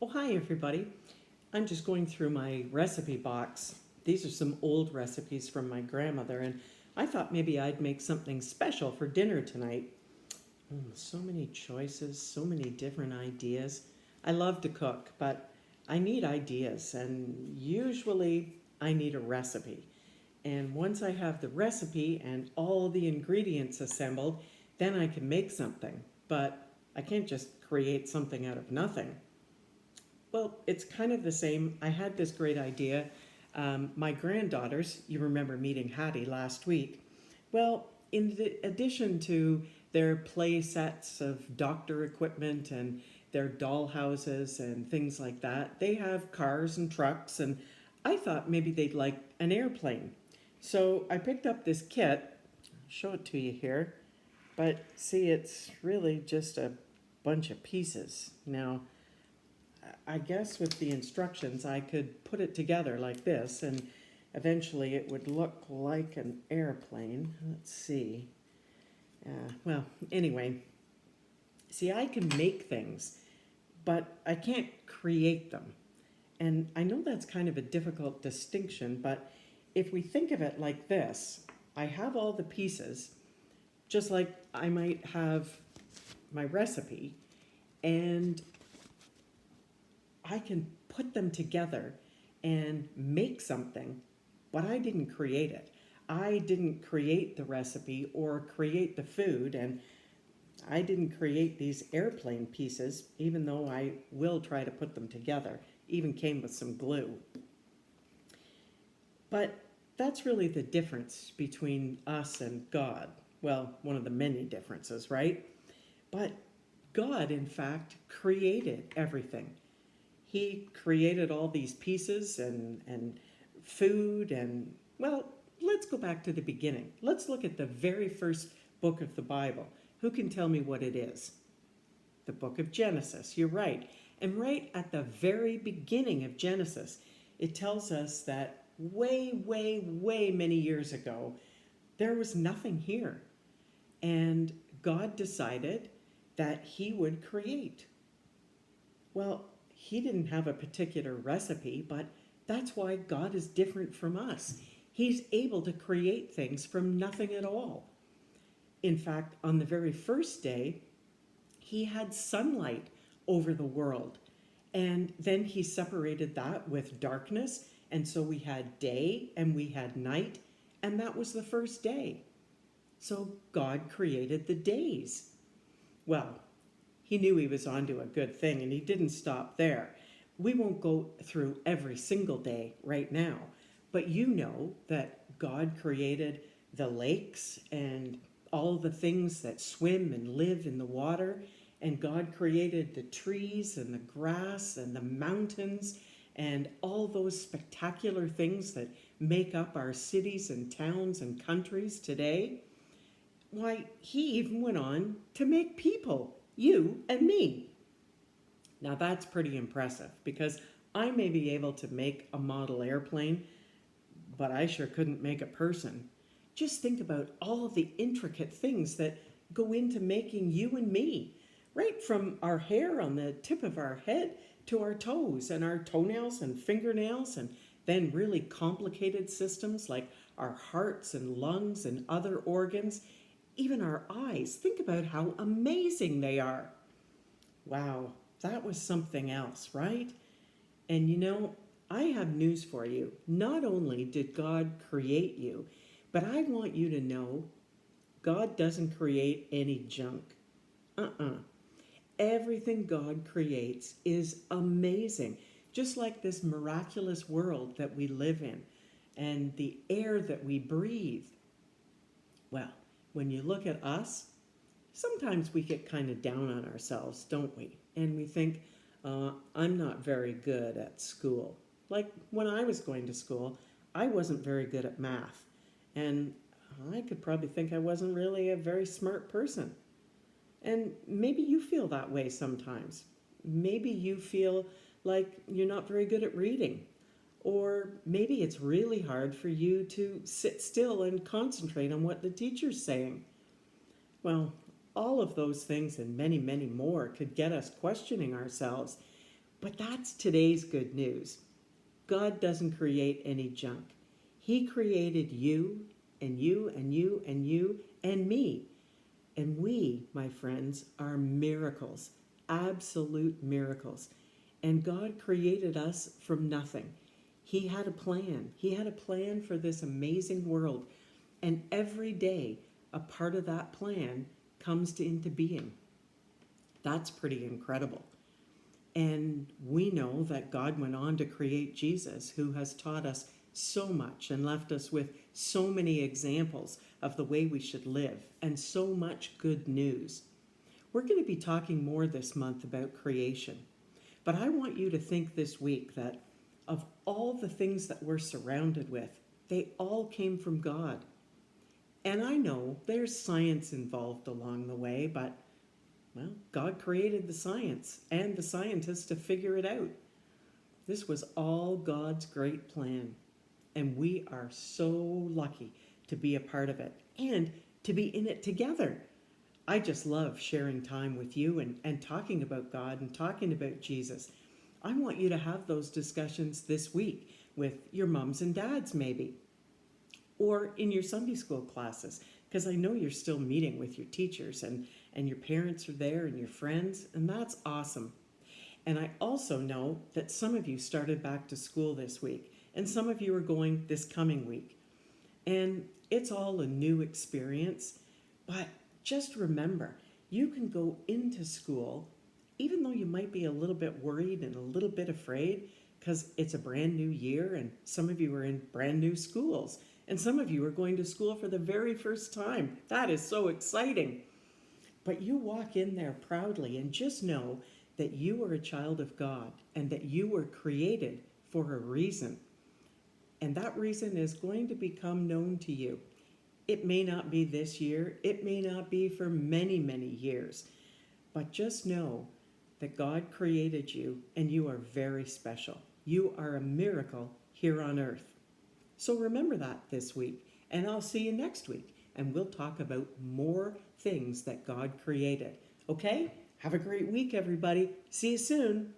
Oh, hi, everybody. I'm just going through my recipe box. These are some old recipes from my grandmother, and I thought maybe I'd make something special for dinner tonight. So many choices, so many different ideas. I love to cook, but I need ideas, and usually I need a recipe. And once I have the recipe and all the ingredients assembled, then I can make something. But I can't just create something out of nothing. Well, it's kind of the same. I had this great idea. My granddaughters, you remember meeting Hattie last week. Well, in addition to their play sets of doctor equipment and their doll houses and things like that, they have cars and trucks, and I thought maybe they'd like an airplane. So I picked up this kit. I'll show it to you here. But see, it's really just a bunch of pieces. Now, I guess with the instructions, I could put it together like this, and eventually it would look like an airplane. Let's see. Well, anyway, see, I can make things, but I can't create them. And I know that's kind of a difficult distinction, but if we think of it like this, I have all the pieces, just like I might have my recipe, and I can put them together and make something, but I didn't create it. I didn't create the recipe or create the food, and I didn't create these airplane pieces, even though I will try to put them together. Even came with some glue. But that's really the difference between us and God. Well, one of the many differences, right? But God, in fact, created everything. He created all these pieces and food and, well, let's go back to the beginning. Let's look at the very first book of the Bible. Who can tell me what it is? The book of Genesis. You're right. And right at the very beginning of Genesis, it tells us that way many years ago, there was nothing here. And God decided that He would create. Well, He didn't have a particular recipe, but that's why God is different from us. He's able to create things from nothing at all. In fact, on the very first day, He had sunlight over the world. And then He separated that with darkness. And so we had day and we had night. And that was the first day. So God created the days. Well, He knew He was onto a good thing, and He didn't stop there. We won't go through every single day right now, but you know that God created the lakes and all the things that swim and live in the water, and God created the trees and the grass and the mountains and all those spectacular things that make up our cities and towns and countries today. Why, He even went on to make people, you and me. Now that's pretty impressive because I may be able to make a model airplane, but I sure couldn't make a person. Just think about all of the intricate things that go into making you and me, right from our hair on the tip of our head to our toes and our toenails and fingernails, and then really complicated systems like our hearts and lungs and other organs, even our eyes. Think about how amazing they are. Wow, that was something else, right? And you know, I have news for you. Not only did God create you, but I want you to know God doesn't create any junk. Uh-uh. Everything God creates is amazing, just like this miraculous world that we live in and the air that we breathe. Well, when you look at us, sometimes we get kind of down on ourselves, don't we? And we think, I'm not very good at school. Like when I was going to school, I wasn't very good at math. And I could probably think I wasn't really a very smart person. And maybe you feel that way sometimes. Maybe you feel like you're not very good at reading. Or maybe it's really hard for you to sit still and concentrate on what the teacher's saying. Well, all of those things and many more could get us questioning ourselves. But that's today's good news. God doesn't create any junk. He created you and you and you and you and me. And we, my friends, are miracles, absolute miracles. And God created us from nothing. He had a plan. He had a plan for this amazing world. And every day, a part of that plan comes into being. That's pretty incredible. And we know that God went on to create Jesus, who has taught us so much and left us with so many examples of the way we should live and so much good news. We're going to be talking more this month about creation. But I want you to think this week that of all the things that we're surrounded with, they all came from God. And I know there's science involved along the way, but well, God created the science and the scientists to figure it out. This was all God's great plan. And we are so lucky to be a part of it and to be in it together. I just love sharing time with you and talking about God and talking about Jesus. I want you to have those discussions this week with your moms and dads, maybe, or in your Sunday school classes, because I know you're still meeting with your teachers and your parents are there and your friends, and that's awesome. And I also know that some of you started back to school this week, and some of you are going this coming week. And it's all a new experience, but just remember, you can go into school, even though you might be a little bit worried and a little bit afraid, because it's a brand new year, and some of you are in brand new schools, and some of you are going to school for the very first time. That is so exciting. But you walk in there proudly and just know that you are a child of God and that you were created for a reason. And that reason is going to become known to you. It may not be this year, it may not be for many, many years, but just know that God created you and you are very special. You are a miracle here on earth. So remember that this week, and I'll see you next week, and we'll talk about more things that God created. Okay? Have a great week, everybody. See you soon.